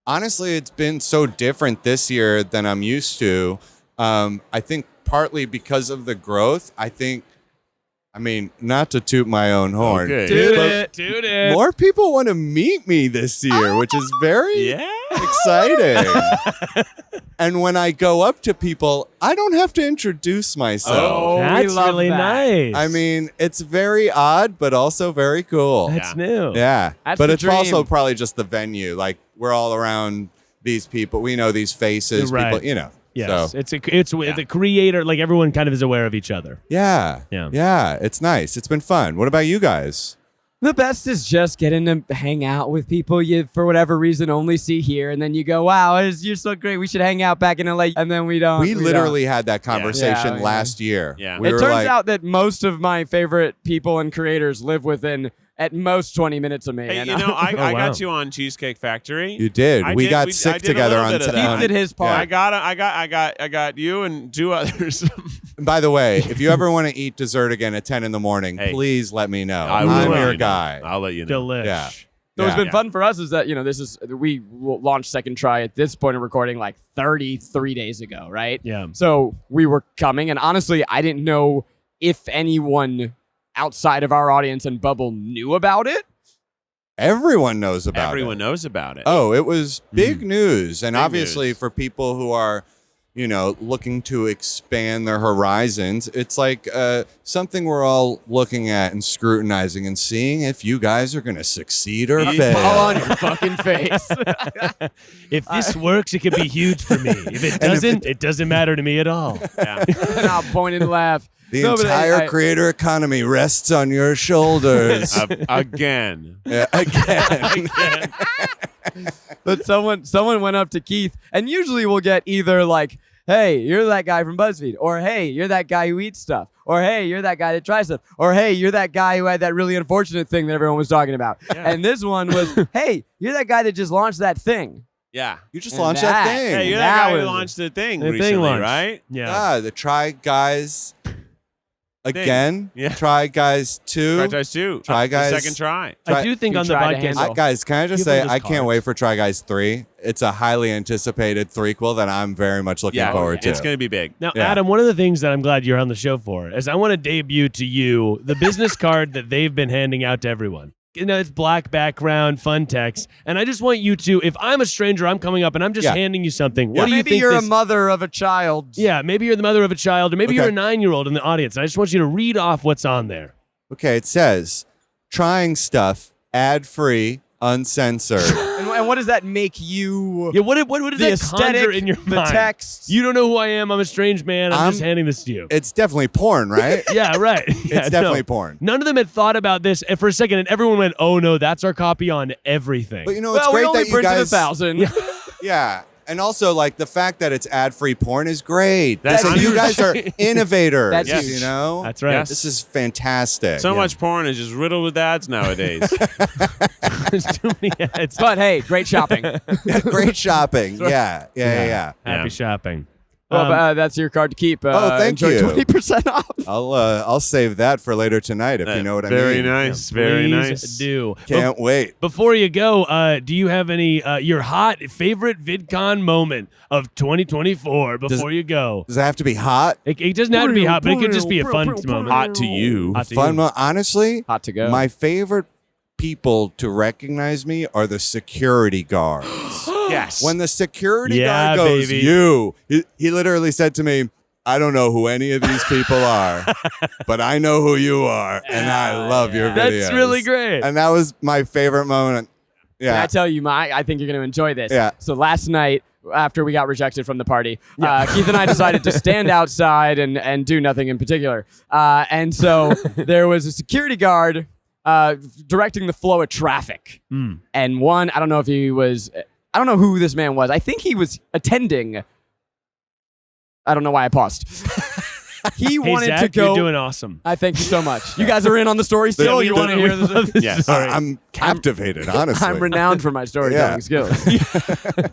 Honestly, it's been so different this year than I'm used to. I think partly because of the growth. I mean, not to toot my own horn. Okay. Dude it. More people want to meet me this year, which is very exciting. And when I go up to people, I don't have to introduce myself. Oh, we That's love really that. nice. I mean, it's very odd, but also very cool. that's new. Yeah. That's but the it's also dream. probably just the venue. Like, we're all around these people. We know these faces. Right. People, Yes, So, it's the creator. Like everyone kind of is aware of each other. yeah. Yeah. Yeah. It's nice. It's been fun. What about you guys? The best is just getting to hang out with people you, for whatever reason, only see here, and then you go, "Wow, you're so great. We should hang out back in LA." And then we don't. We don't. literally had that conversation Yeah. last year. Yeah. We It were turns like, out that most of my favorite people and creators live within at most 20 minutes of me. Hey, and you know, I wow. got you on Cheesecake Factory. you did. I We did- got we- I sick did a together little on bit of set. that. Keith did his part. I got you and 2 others. By the way, if you ever want to eat dessert again at 10 in the morning, Hey. please let me know. I will I'm let your you know. guy. I'll let you know. Delish. Yeah. So what's Yeah. been fun for us is that, we launched Second Try at this point of recording like 33 days ago, right? Yeah. So we were coming, and honestly, I didn't know if anyone outside of our audience and bubble knew about it. Everyone knows about Everyone it. knows about it. Oh, it was big news. And Big obviously news. for people who are looking to expand their horizons. It's like something we're all looking at and scrutinizing and seeing if you guys are going to succeed or fail. Fall on your fucking face. If this works, it could be huge for me. If it doesn't, it doesn't matter to me at all. Yeah. And I'll point and laugh. The entire creator economy rests on your shoulders. Again. Yeah, again. But someone went up to Keith, and usually we'll get either like, hey, you're that guy from BuzzFeed, or hey, you're that guy who eats stuff, or hey, you're that guy that tries stuff, or hey, you're that guy who had that really unfortunate thing that everyone was talking about. Yeah. And this one was, hey, you're that guy that just launched that thing. Yeah. You just launched that thing. Hey, you're that guy who launched the thing recently, right? Yeah. The Try Guys again. Yeah. Try Guys 2. Try Guys 2. Try Guys. The second try. I do think on the podcast. Guys, can I just Give say, them those I can't cards. wait for Try Guys 3. It's a highly anticipated threequel that I'm very much looking forward to. It's going to be big. Now, Adam, one of the things that I'm glad you're on the show for is I want to debut to you the business card that they've been handing out to everyone. It's black background, fun text, and I just want you to, if I'm a stranger, I'm coming up and I'm just handing you something. What do you maybe think you're a mother of a child. Yeah, maybe you're the mother of a child, or maybe you're a 9-year-old in the audience. I just want you to read off what's on there. Okay, it says, trying stuff, ad-free, uncensored. And what does that make you? Yeah, what does the that aesthetic, conjure in your the mind? text. You don't know who I am. I'm a strange man. I'm just handing this to you. It's definitely porn, right? Yeah, right. Yeah, It's definitely porn. None of them had thought about this for a second, and everyone went, "Oh no, that's our copy on everything." But it's great we only that you printed guys. 1,000. Yeah. And also, like, the fact that it's ad-free porn is great. That's So you guys are innovators, That's huge. you know? That's right. Yes. This is fantastic. So much porn is just riddled with ads nowadays. There's too many ads. But hey, great shopping. Great shopping. Yeah. Happy shopping. Well, that's your card to keep. Thank enjoy you. 20% off. I'll save that for later tonight if you know what I mean. Very nice. Very Please nice. do. Can't wait. Before you go, do you have any your hot favorite VidCon moment of 2024 before you go? Does it have to be hot? It doesn't have to be hot, but it could just be a fun moment. Hot to you. Hot to Fun. you. Honestly, Hot to go. my favorite people to recognize me are the security guards. Yes. When the security Yeah, guard goes, baby. he literally said to me, I don't know who any of these people are, but I know who you are, and I love your videos. That's really great. And that was my favorite moment. Can I Yeah. tell you, I think you're going to enjoy this. Yeah. So last night, after we got rejected from the party, Keith and I decided to stand outside and do nothing in particular. And so there was a security guard directing the flow of traffic. And one, I don't know if he was, I don't know who this man was. I think he was attending. I don't know why I paused. He wanted Zach, to go. You're doing awesome. I thank you so much. You guys are in on the story still? You want to hear this? Yes. I'm captivated, honestly. I'm renowned for my storytelling skills.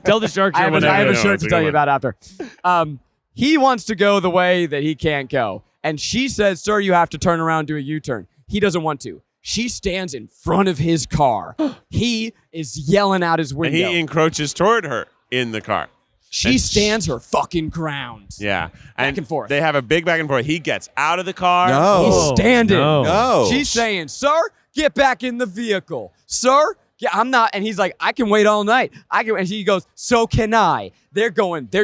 Tell the shark I have show a, I have a No, shirt it's to a tell good you one. about after. He wants to go the way that he can't go. And she says, sir, you have to turn around, do a U-turn. He doesn't want to. She stands in front of his car. He is yelling out his And window. he encroaches toward her in the car. She stands her fucking ground. Yeah. Back and forth. They have a big back and forth. He gets out of the car. No. He's standing. No. She's saying, sir, get back in the vehicle. Sir, I'm not. And he's like, I can wait all night. And he goes, so can I. They're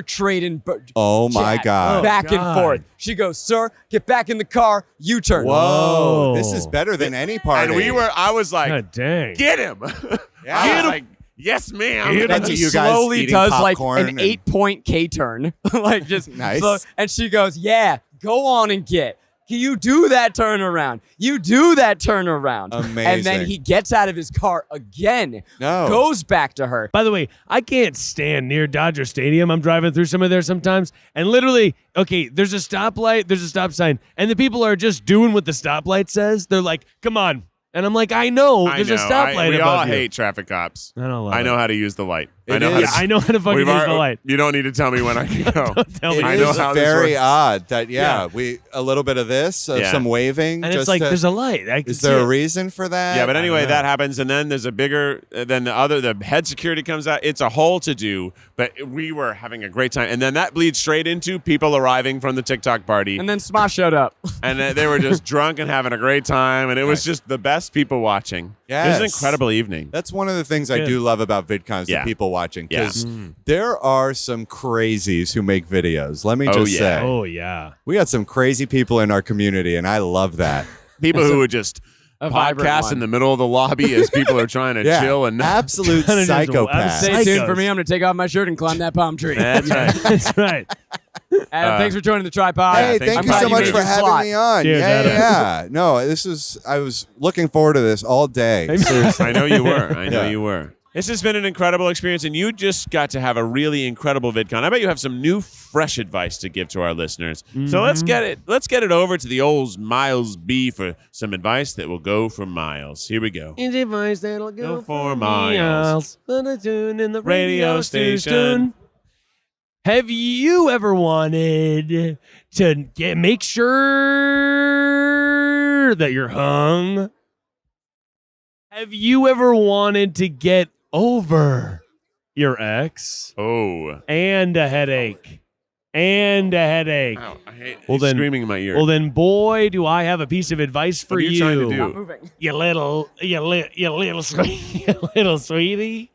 trading. Oh my chat God. Back and God. forth. She goes, sir, get back in the car. U-turn. Whoa. This is better than any party. And I was like, God dang. get him. Yeah. I was like, yes, ma'am. That's He you guys slowly eating does like popcorn an and- 8-point K-turn. Like just Nice. slow. And she goes, yeah, go on and get. You do that turnaround. You do that turnaround. And then Amazing. he gets out of his car again. No. Goes back to her. By the way, I can't stand near Dodger Stadium. I'm driving through some of there sometimes, and literally, okay, there's a stoplight, there's a stop sign, and the people are just doing what the stoplight says. They're like, come on. And I'm like, I know, there's a stoplight We above all you. hate traffic cops. I don't love I know it. how to use the light. It I know is. how to. I know how to fucking We've use already- the light. You don't need to tell me when I can go. Tell me. It I know is how this very works. odd that we a little bit of this, Yeah. some waving. And just it's like, to- there's a light. I can is see there a it. reason for that? Yeah, but anyway, I don't know. that happens, and then there's a bigger. Then the head security comes out. It's a whole to do, but we were having a great time, and then that bleeds straight into people arriving from the TikTok party, And then Smosh showed up. and they were just drunk and having a great time, and it was just the best people watching. It was an Yes. incredible evening. That's one of the things I Good. do love about VidCon is Yeah. the people watching because there are some crazies who make videos. Let me just say. Oh, yeah. We got some crazy people in our community, and I love that. People who would just podcast in the middle of the lobby as people are trying to chill and absolute psychopath. Stay tuned for me. I'm going to take off my shirt and climb that palm tree. That's right. That's right. Adam, thanks for joining the tripod. Hey, thank you so much for having me on. Cheers, Yeah. No, I was looking forward to this all day. Seriously. I know you were. I know you were. This has been an incredible experience, and you just got to have a really incredible VidCon. I bet you have some new, fresh advice to give to our listeners. So let's get it over to the old Miles B for some advice that will go for miles. Here we go. It's advice that'll go for miles. Put a tune in the Radio station. Have you ever wanted to make sure that you're hung? Have you ever wanted to get over your ex? Oh. And a headache. Ow, I hate screaming in my ear. Well, then, boy, do I have a piece of advice for What are you trying to do? Not moving. You little sweetie.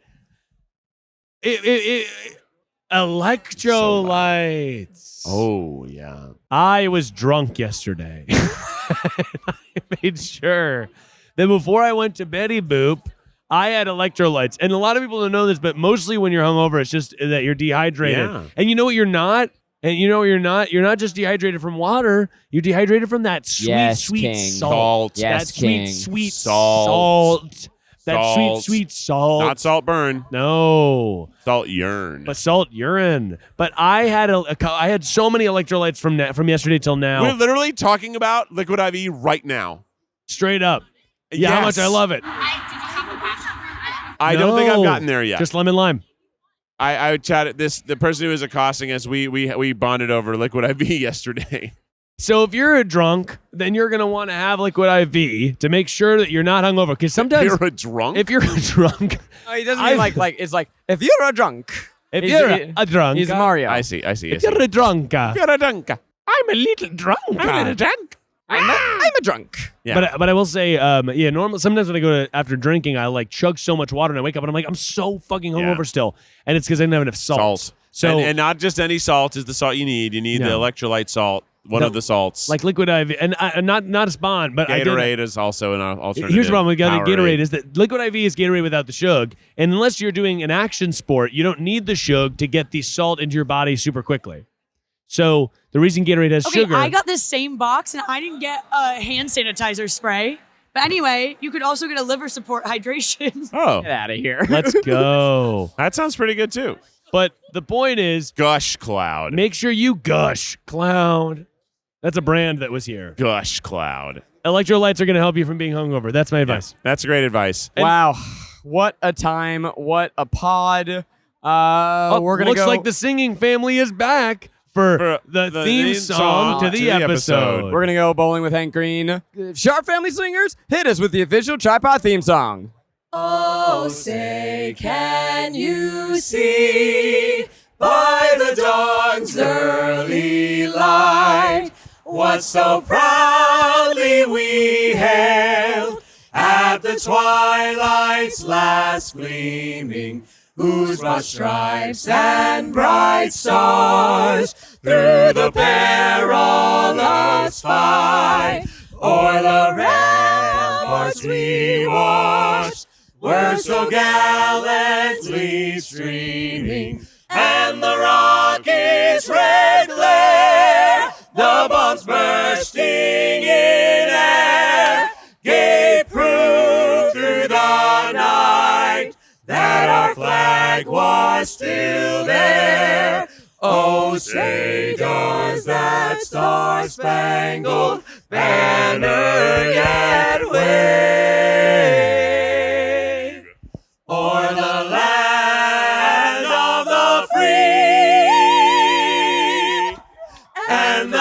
Electrolytes. Oh, yeah. I was drunk yesterday. I made sure that before I went to Betty Boop, I had electrolytes. And a lot of people don't know this, but mostly when you're hungover, it's just that you're dehydrated. Yeah. And you know what you're not? And you know what you're not? You're not just dehydrated from water. You're dehydrated from that sweet, sweet king. salt. Yes, that king. sweet Salt. That Salt. sweet salt. Not salt burn. No. Salt urine. But salt urine. But I had I had so many electrolytes from yesterday till now. We're literally talking about Liquid IV right now. Straight up. Yeah, how much I love it. I don't think I've gotten there yet. Just lemon lime. I chatted the person who was accosting us. We bonded over Liquid IV yesterday. So if you're a drunk, then you're gonna want to have Liquid IV to make sure that you're not hungover. Because sometimes You're a drunk. if you're a drunk, Oh, he doesn't mean like it's like if you're a drunk. if He's- you're he- a drunk, He's Mario. I see. if you're a drunk, You're a drunk. I'm a little drunk. drunk. I'm a drunk. Yeah. But I will say, normal. Sometimes when I go to after drinking, I like chug so much water, and I wake up and I'm like, I'm so fucking hungover still, and it's because I didn't have enough salt. So and not just any salt is the salt you need. You need the electrolyte salt. One of the salts. like Liquid IV, and not a spawn, but Gatorade is also an alternative. Here's the problem with Powerade. Gatorade is that Liquid IV is Gatorade without the sugar, and unless you're doing an action sport, you don't need the sugar to get the salt into your body super quickly. So the reason Gatorade has Okay, sugar. I got this same box and I didn't get a hand sanitizer spray. But anyway, you could also get a liver support hydration. Oh, Get out of here. Let's go. that sounds pretty good too. But the point is, Gush Cloud. make sure you gush, Cloud. That's a brand that was here. Gush Cloud. Electrolytes are going to help you from being hungover. That's my advice. That's great advice. Wow. What a time. What a pod. We're going to looks go. like the singing family is back for the theme song to the episode. We're going to go bowling with Hank Green. Sharp Family Singers, hit us with the official Tripod theme song. Oh, say, can you see by the dawn's early light what so proudly we hailed at the twilight's last gleaming, whose broad stripes and bright stars through the perilous fight o'er the ramparts we watched were so gallantly streaming, and the rocket's red glare, the bombs bursting in air, gave proof through the night that our flag was still there. Oh, say does that star-spangled banner yet wave o'er the land of the free and the